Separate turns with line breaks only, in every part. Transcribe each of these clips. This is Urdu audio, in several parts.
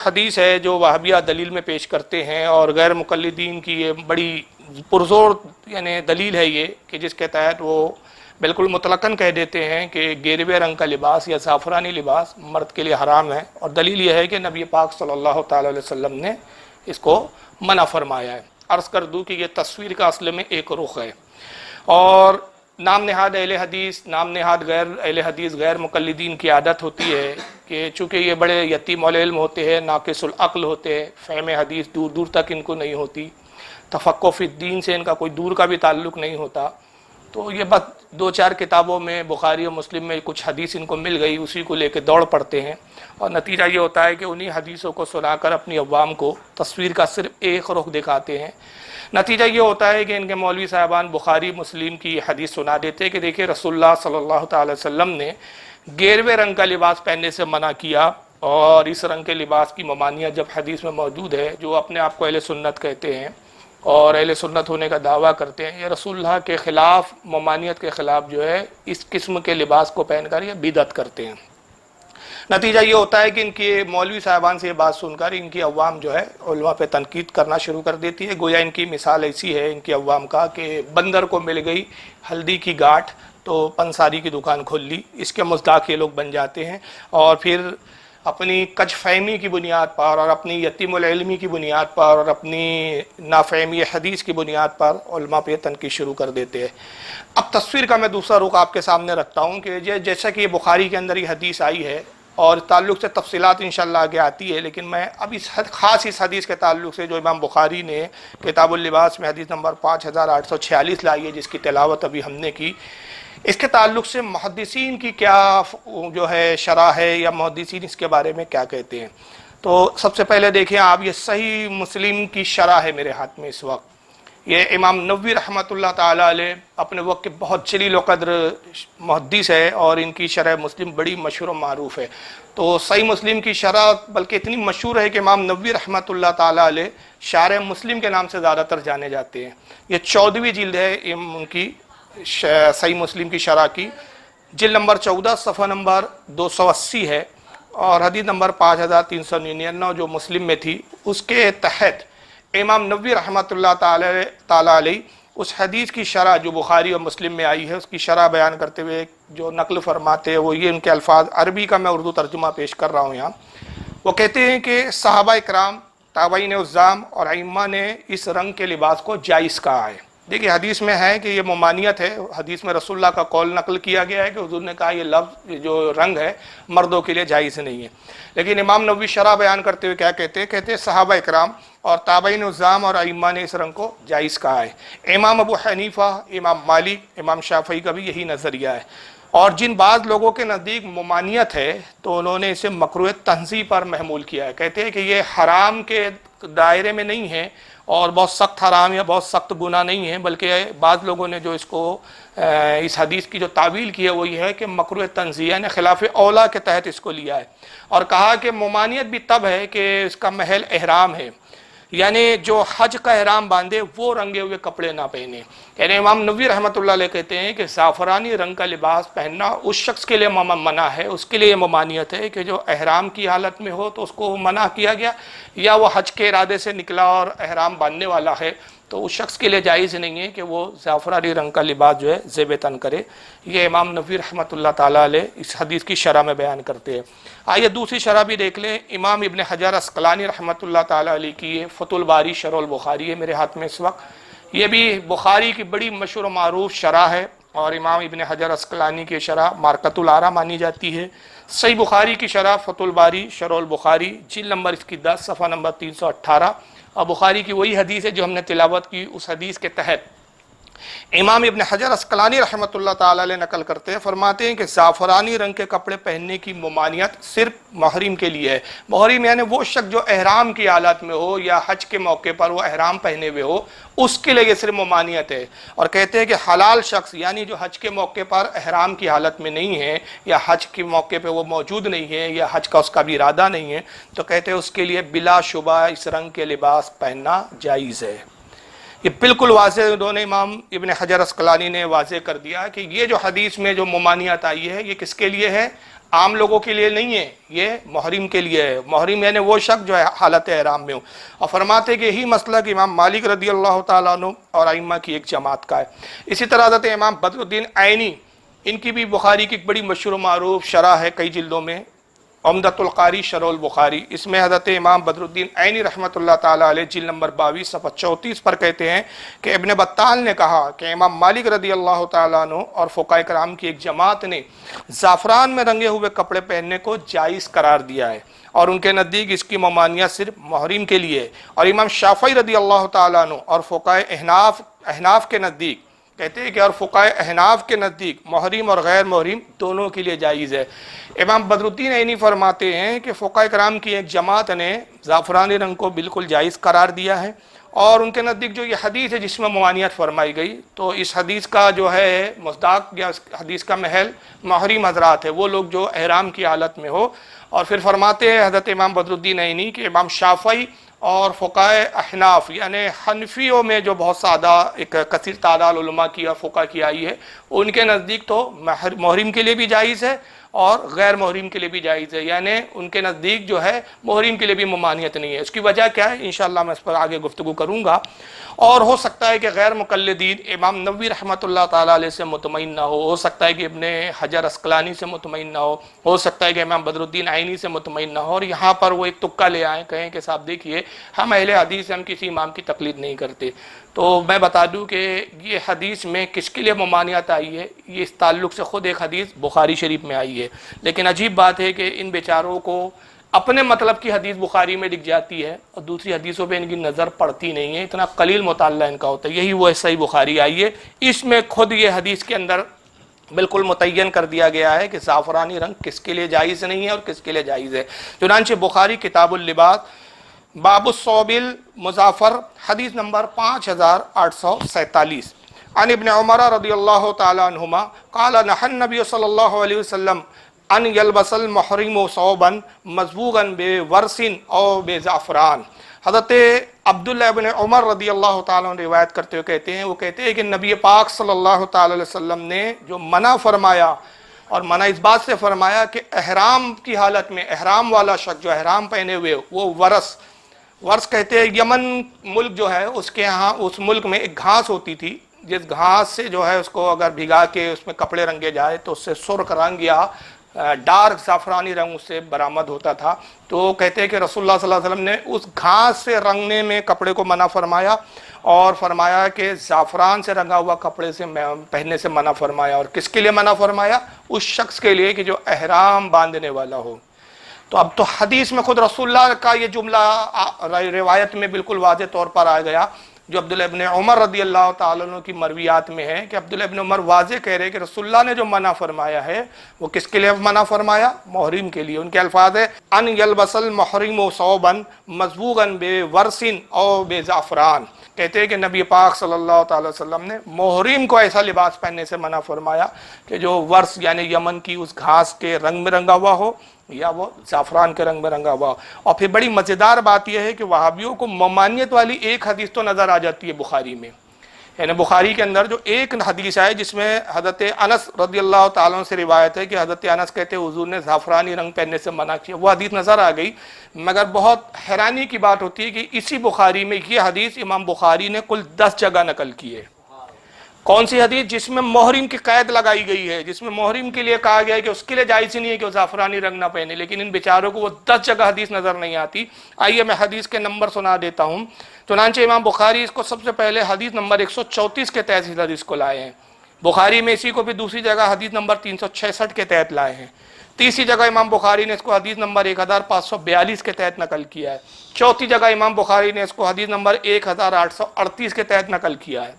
حدیث ہے جو وہابیہ دلیل میں پیش کرتے ہیں اور غیر مقلدین کی یہ بڑی پرزور یعنی دلیل ہے یہ کہ جس کے تحت وہ بالکل مطلقاً کہہ دیتے ہیں کہ گیروے رنگ کا لباس یا زعفرانی لباس مرد کے لیے حرام ہے، اور دلیل یہ ہے کہ نبی پاک صلی اللہ تعالی علیہ وسلم نے اس کو منع فرمایا ہے۔ عرض کر دوں کہ یہ تصویر کا اصل میں ایک رخ ہے، اور نام نہاد اہل حدیث، نام نہاد غیر اہل حدیث، غیر مقلدین کی عادت ہوتی ہے کہ چونکہ یہ بڑے یتیم العلم ہوتے ہیں، ناقص العقل ہوتے ہیں، فہم حدیث دور دور تک ان کو نہیں ہوتی، تفقہ فی الدین سے ان کا کوئی دور کا بھی تعلق نہیں ہوتا، تو یہ بس دو چار کتابوں میں بخاری و مسلم میں کچھ حدیث ان کو مل گئی، اسی کو لے کے دوڑ پڑتے ہیں، اور نتیجہ یہ ہوتا ہے کہ انہی حدیثوں کو سنا کر اپنی عوام کو تصویر کا صرف ایک رخ دکھاتے ہیں۔ نتیجہ یہ ہوتا ہے کہ ان کے مولوی صاحبان بخاری مسلم کی حدیث سنا دیتے کہ دیکھیں رسول اللہ صلی اللہ تعالی وسلم نے گیروے رنگ کا لباس پہننے سے منع کیا، اور اس رنگ کے لباس کی ممانعت جب حدیث میں موجود ہے، جو اپنے آپ کو اہل سنت کہتے ہیں اور اہل سنت ہونے کا دعویٰ کرتے ہیں، یہ رسول اللہ کے خلاف، ممانعت کے خلاف جو ہے اس قسم کے لباس کو پہن کر یہ بدعت کرتے ہیں۔ نتیجہ یہ ہوتا ہے کہ ان کے مولوی صاحبان سے یہ بات سن کر ان کی عوام جو ہے علماء پہ تنقید کرنا شروع کر دیتی ہے، گویا ان کی مثال ایسی ہے ان کی عوام کا کہ بندر کو مل گئی ہلدی کی گاٹھ تو پنساری کی دکان کھول لی، اس کے مصداق یہ لوگ بن جاتے ہیں، اور پھر اپنی کج فہمی کی بنیاد پر اور اپنی یتیم العلمی کی بنیاد پر اور اپنی نافہمی حدیث کی بنیاد پر علماء پہ تنقید شروع کر دیتے ہیں۔ اب تصویر کا میں دوسرا رخ آپ کے سامنے رکھتا ہوں کہ جیسا کہ یہ بخاری کے اندر یہ حدیث آئی ہے اور تعلق سے تفصیلات انشاءاللہ آگے آتی ہے، لیکن میں اب اس حدیث کے تعلق سے جو امام بخاری نے کتاب اللباس میں حدیث نمبر 5846 لائی ہے، جس کی تلاوت ابھی ہم نے کی، اس کے تعلق سے محدثین کی کیا جو ہے شرح ہے یا محدثین اس کے بارے میں کیا کہتے ہیں۔ تو سب سے پہلے دیکھیں آپ، یہ صحیح مسلم کی شرح ہے میرے ہاتھ میں اس وقت، یہ امام نووی رحمۃ اللہ تعالی علیہ اپنے وقت کے بہت جلیل و قدر محدث ہے، اور ان کی شرح مسلم بڑی مشہور و معروف ہے۔ تو صحیح مسلم کی شرح بلکہ اتنی مشہور ہے کہ امام نووی رحمۃ اللہ تعالی علیہ شارح مسلم کے نام سے زیادہ تر جانے جاتے ہیں۔ یہ 14ویں جلد ہے ان کی صحیح مسلم کی شرح کی، جلد نمبر 14 صفحہ نمبر 280 ہے، اور حدیث نمبر 5399 جو مسلم میں تھی، اس کے تحت امام نووی رحمۃ اللہ تعالی علیہ اس حدیث کی شرح جو بخاری اور مسلم میں آئی ہے اس کی شرح بیان کرتے ہوئے جو نقل فرماتے ہیں وہ یہ، ان کے الفاظ عربی کا میں اردو ترجمہ پیش کر رہا ہوں یہاں۔ وہ کہتے ہیں کہ صحابہ اکرام، تابعین عظام اور ائمہ نے اس رنگ کے لباس کو جائز کہا ہے۔ دیکھیے حدیث میں ہے کہ یہ ممانعت ہے، حدیث میں رسول اللہ کا قول نقل کیا گیا ہے کہ حضور نے کہا یہ لفظ جو رنگ ہے مردوں کے لیے جائز نہیں ہے، لیکن امام نووی شرح بیان کرتے ہوئے کیا کہتے ہیں صحابہ اکرام اور تابعین عظام اور ائمہ نے اس رنگ کو جائز کہا ہے۔ امام ابو حنیفہ، امام مالک، امام شافعی کا بھی یہی نظریہ ہے، اور جن بعض لوگوں کے نزدیک ممانعت ہے تو انہوں نے اسے مکروہ تنزیہ پر محمول کیا ہے، کہتے ہیں کہ یہ حرام کے دائرے میں نہیں ہے اور بہت سخت حرام یا بہت سخت گناہ نہیں ہے، بلکہ بعض لوگوں نے جو اس حدیث کی جو تعویل کی ہے وہ یہ ہے کہ مکروہ تنزیہ نے خلاف اولا کے تحت اس کو لیا ہے، اور کہا کہ ممانعت بھی تب ہے کہ اس کا محل احرام ہے، یعنی جو حج کا احرام باندھے وہ رنگے ہوئے کپڑے نہ پہنے۔ یعنی امام نووی رحمۃ اللہ علیہ کہتے ہیں کہ زعفرانی رنگ کا لباس پہننا اس شخص کے لیے منع ہے، اس کے لیے یہ ممانعت ہے کہ جو احرام کی حالت میں ہو تو اس کو منع کیا گیا، یا وہ حج کے ارادے سے نکلا اور احرام باندھنے والا ہے تو اس شخص کے لیے جائز نہیں ہے کہ وہ زعفرانی رنگ کا لباس جو ہے زیب تن کرے۔ یہ امام نووی رحمۃ اللہ تعالیٰ علیہ اس حدیث کی شرح میں بیان کرتے ہیں۔ آئیے دوسری شرح بھی دیکھ لیں، امام ابن حجر عسقلانی رحمۃ اللہ تعالیٰ علیہ کی فتح الباری شرح البخاری ہے میرے ہاتھ میں اس وقت، یہ بھی بخاری کی بڑی مشہور و معروف شرح ہے، اور امام ابن حجر عسقلانی کی شرح مارکۃ الآراء مانی جاتی ہے۔ صحیح بخاری کی شرح فتح الباری شرح البخاری، جلد نمبر اس کی 10 صفحہ نمبر 318، اور بخاری کی وہی حدیث ہے جو ہم نے تلاوت کی، اس حدیث کے تحت امام ابن حجر عسقلانی رحمۃ اللہ تعالی علیہ نقل کرتے ہیں، فرماتے ہیں کہ زعفرانی رنگ کے کپڑے پہننے کی ممانعت صرف محرم کے لیے ہے۔ محرم یعنی وہ شخص جو احرام کی حالت میں ہو یا حج کے موقع پر وہ احرام پہنے ہوئے ہو، اس کے لیے یہ صرف ممانعت ہے، اور کہتے ہیں کہ حلال شخص یعنی جو حج کے موقع پر احرام کی حالت میں نہیں ہے یا حج کے موقع پہ وہ موجود نہیں ہے یا حج کا اس کا بھی ارادہ نہیں ہے، تو کہتے ہیں اس کے لیے بلا شبہ اس رنگ کے لباس پہننا جائز ہے۔ یہ بالکل واضح انہوں نے امام ابن حجر عسقلانی نے واضح کر دیا کہ یہ جو حدیث میں جو ممانعت آئی ہے یہ کس کے لیے ہے؟ عام لوگوں کے لیے نہیں ہے، یہ محرم کے لیے ہے۔ محرم یعنی وہ شخص جو ہے حالت احرام میں ہو۔ اور فرماتے کہ یہی مسلک امام مالک رضی اللہ تعالیٰ عنہ اور ائمہ کی ایک جماعت کا ہے۔ اسی طرح حضرت امام بدر الدین عینی، ان کی بھی بخاری کی ایک بڑی مشہور و معروف شرح ہے کئی جلدوں میں، عمدۃ القاری شرح البخاری، اس میں حضرت امام بدر الدین عینی رحمۃ اللہ تعالیٰ علیہ جلد نمبر 22 صفحہ 34 پر کہتے ہیں کہ ابن بطال نے کہا کہ امام مالک رضی اللہ تعالیٰ عنہ اور فقہاء کرام کی ایک جماعت نے زعفران میں رنگے ہوئے کپڑے پہننے کو جائز قرار دیا ہے، اور ان کے نزدیک اس کی ممانعت صرف محرم کے لیے ہے۔ اور امام شافعی رضی اللہ تعالیٰ عنہ اور فقہاء احناف کے نزدیک کہتے ہیں کہ اور فقہاء احناف کے نزدیک محرم اور غیر محرم دونوں کے لیے جائز ہے۔ امام بدر الدین عینی فرماتے ہیں کہ فقہاء کرام کی ایک جماعت نے زعفرانی رنگ کو بالکل جائز قرار دیا ہے، اور ان کے نزدیک جو یہ حدیث ہے جس میں ممانعت فرمائی گئی، تو اس حدیث کا جو ہے مصداق یا اس حدیث کا محل محرم حضرات ہے، وہ لوگ جو احرام کی حالت میں ہو۔ اور پھر فرماتے ہیں حضرت امام بدر الدین عینی کہ امام شافعی اور فقہاء احناف یعنی حنفیوں میں جو بہت سادہ ایک کثیر تعداد علماء کی اور فقہاء کی آئی ہے، ان کے نزدیک تو محرم کے لیے بھی جائز ہے اور غیر محرم کے لیے بھی جائز ہے، یعنی ان کے نزدیک جو ہے محرم کے لیے بھی ممانعت نہیں ہے۔ اس کی وجہ کیا ہے انشاءاللہ میں اس پر آگے گفتگو کروں گا۔ اور ہو سکتا ہے کہ غیر مقلدین امام نووی رحمۃ اللہ تعالیٰ علیہ سے مطمئن نہ ہو سکتا ہے کہ ابن حجر عسقلانی سے مطمئن نہ ہو سکتا ہے کہ امام بدر الدین عینی سے مطمئن نہ ہو، اور یہاں پر وہ ایک تکہ لے آئیں، کہیں کہ صاحب دیکھیے ہم اہل حدیث، ہم کسی امام کی تقلید نہیں کرتے۔ تو میں بتا دوں کہ یہ حدیث میں کس کے لیے ممانعت آئی ہے، یہ اس تعلق سے خود ایک حدیث بخاری شریف میں آئی ہے، لیکن عجیب بات ہے کہ ان بیچاروں کو اپنے مطلب کی حدیث بخاری میں لکھ جاتی ہے اور دوسری حدیثوں پہ ان کی نظر پڑتی نہیں ہے، اتنا قلیل مطالعہ ان کا ہوتا ہے۔ یہی وہ صحیح بخاری آئی ہے، اس میں خود یہ حدیث کے اندر بالکل متعین کر دیا گیا ہے کہ زعفرانی رنگ کس کے لیے جائز نہیں ہے اور کس کے لیے جائز ہے۔ چنانچہ بخاری کتاب اللباس باب الثوب المزعفر حدیث نمبر 5847 عن ابن عمر رضی اللہ تعالی عنہما قال نہى النبی صلی اللہ علیہ وسلم ان یلبس المحرم ثوبا مصبوغا بورس او بزعفران۔ حضرت عبداللہ ابن عمر رضی اللہ تعالیٰ عنہ روایت کرتے ہوئے کہتے ہیں، وہ کہتے ہیں کہ نبی پاک صلی اللہ تعالی علیہ وسلم نے جو منع فرمایا، اور منع اس بات سے فرمایا کہ احرام کی حالت میں احرام والا شخص جو احرام پہنے ہوئے وہ ورس کہتے ہیں یمن ملک جو ہے اس کے ہاں اس ملک میں ایک گھاس ہوتی تھی، جس گھاس سے جو ہے اس کو اگر بھگا کے اس میں کپڑے رنگے جائے تو اس سے سرخ رنگ یا ڈارک زعفرانی رنگ اس سے برآمد ہوتا تھا۔ تو کہتے ہیں کہ رسول اللہ صلی اللہ علیہ وسلم نے اس گھاس سے رنگنے میں کپڑے کو منع فرمایا، اور فرمایا کہ زعفران سے رنگا ہوا کپڑے سے پہننے سے منع فرمایا۔ اور کس کے لیے منع فرمایا؟ اس شخص کے لیے کہ جو احرام باندھنے والا ہو۔ تو اب تو حدیث میں خود رسول اللہ کا یہ جملہ روایت میں بالکل واضح طور پر آ گیا، جو عبداللہ ابن عمر رضی اللہ تعالیٰ عنہ کی مرویات میں ہے کہ عبداللہ ابن عمر واضح کہہ رہے کہ رسول اللہ نے جو منع فرمایا ہے وہ کس کے لیے منع فرمایا؟ محرم کے لیے۔ ان کے الفاظ ہے ان یلبس المحرم ثوبا مصبوغا بورس او بزعفران، کہتے ہیں کہ نبی پاک صلی اللہ تعالی وسلم نے محرم کو ایسا لباس پہننے سے منع فرمایا کہ جو ورس یعنی یمن کی اس گھاس کے رنگ میں رنگا ہوا ہو یا وہ زعفران کے رنگ میں رنگا ہوا ہو۔ اور پھر بڑی مزیدار بات یہ ہے کہ وہابیوں کو ممانعت والی ایک حدیث تو نظر آ جاتی ہے بخاری میں، یعنی بخاری کے اندر جو ایک حدیث ہے جس میں حضرت انس رضی اللہ تعالیٰ عنہ سے روایت ہے کہ حضرت انس کہتے ہیں حضور نے زعفرانی رنگ پہننے سے منع کیا، وہ حدیث نظر آ گئی، مگر بہت حیرانی کی بات ہوتی ہے کہ اسی بخاری میں یہ حدیث امام بخاری نے کل 10 جگہ نقل کی ہے۔ کون سی حدیث؟ جس میں محرم کی قید لگائی گئی ہے، جس میں محرم کے لیے کہا گیا ہے کہ اس کے لیے جائز ہی نہیں ہے کہ وہ زعفرانی رنگ نہ پہنے، لیکن ان بیچاروں کو وہ 10 جگہ حدیث نظر نہیں آتی۔ آئیے میں حدیث کے نمبر سنا دیتا ہوں۔ چنانچہ امام بخاری اس کو سب سے پہلے حدیث نمبر 134 کے تحت اس حدیث کو لائے ہیں، بخاری میں اسی کو بھی دوسری جگہ حدیث نمبر 366 کے تحت لائے ہیں، تیسری جگہ امام بخاری نے اس کو حدیث نمبر 1542 کے تحت نقل کیا ہے، چوتھی جگہ امام بخاری نے اس کو حدیث نمبر 1838 کے تحت نقل کیا ہے،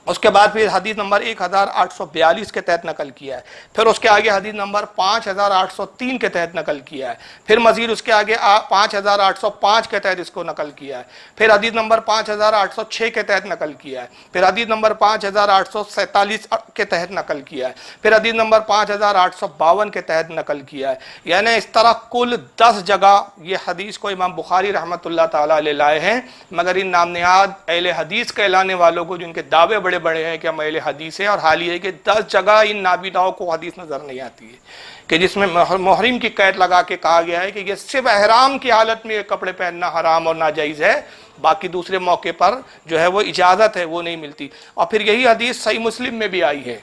اس کے بعد پھر حدیث نمبر 1842 کے تحت نقل کیا ہے، پھر اس کے آگے حدیث نمبر 5803 کے تحت نقل کیا ہے، پھر مزید اس کے آگے 5805 کے تحت اس کو نقل کیا ہے، پھر حدیث نمبر 5806 کے تحت نقل کیا ہے، پھر حدیث نمبر 5847 کے تحت نقل کیا ہے، پھر حدیث نمبر 5852 کے تحت نقل کیا ہے، یعنی اس طرح کل 10 جگہ یہ حدیث کو امام بخاری رحمۃ اللہ تعالیٰ علیہ لائے ہیں، مگر ان نام نہاد اہل حدیث کہلانے والوں کو جن کے دعوے بڑے بڑے ہیں کہ ہم اہل حدیث ہیں، اور حال یہ ہے کہ 10 جگہ ان نابیناؤں کو حدیث نظر نہیں آتی ہے کہ جس میں محرم کی قید لگا کے کہا گیا ہے کہ یہ صرف احرام کی حالت میں کپڑے پہننا حرام اور ناجائز ہے، باقی دوسرے موقع پر جو ہے وہ اجازت ہے، وہ نہیں ملتی۔ اور پھر یہی حدیث صحیح مسلم میں بھی آئی ہے،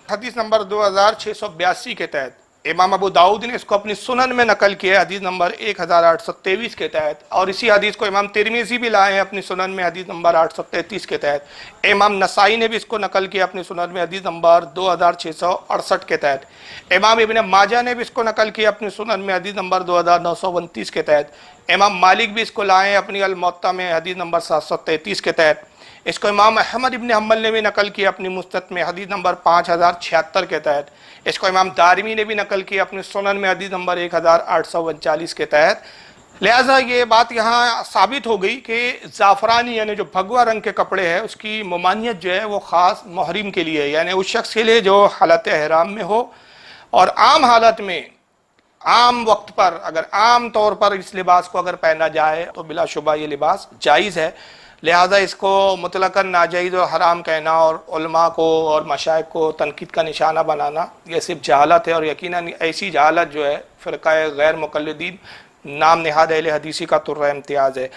حدیث نمبر 2682 کے تحت امام ابو داؤد نے اس کو اپنی سنن میں نقل کیا ہے حدیث نمبر 1823 کے تحت، اور اسی حدیث کو امام ترمذی بھی لائے ہیں اپنی سنن میں حدیث نمبر 833 کے تحت، امام نسائی نے بھی اس کو نقل کیا اپنی سنن میں حدیث نمبر 2668 کے تحت، امام ابن ماجہ نے بھی اس کو نقل کیا اپنی سنن میں حدیث نمبر 2929 کے تحت، امام مالک بھی اس کو لائے ہیں اپنی الموطا میں حدیث نمبر 733 کے تحت، اس کو امام احمد ابن حنبل نے بھی نقل کیا اپنی مسند میں حدیث نمبر 5076 کے تحت، اس کو امام دارمی نے بھی نقل کیا اپنی سنن میں حدیث نمبر 1839 کے تحت۔ لہٰذا یہ بات یہاں ثابت ہو گئی کہ زعفرانی یعنی جو بھگوا رنگ کے کپڑے ہیں اس کی ممانعت جو ہے وہ خاص محرم کے لیے، یعنی اس شخص کے لیے جو حالت احرام میں ہو، اور عام حالت میں عام وقت پر اگر عام طور پر اس لباس کو اگر پہنا جائے تو بلا شبہ یہ لباس جائز ہے۔ لہذا اس کو مطلقاً ناجائز اور حرام کہنا اور علماء کو اور مشائخ کو تنقید کا نشانہ بنانا یہ صرف جہالت ہے، اور یقیناً ایسی جہالت جو ہے فرقہ غیر مقلدین نام نہاد اہل حدیثی کا ترہ امتیاز ہے۔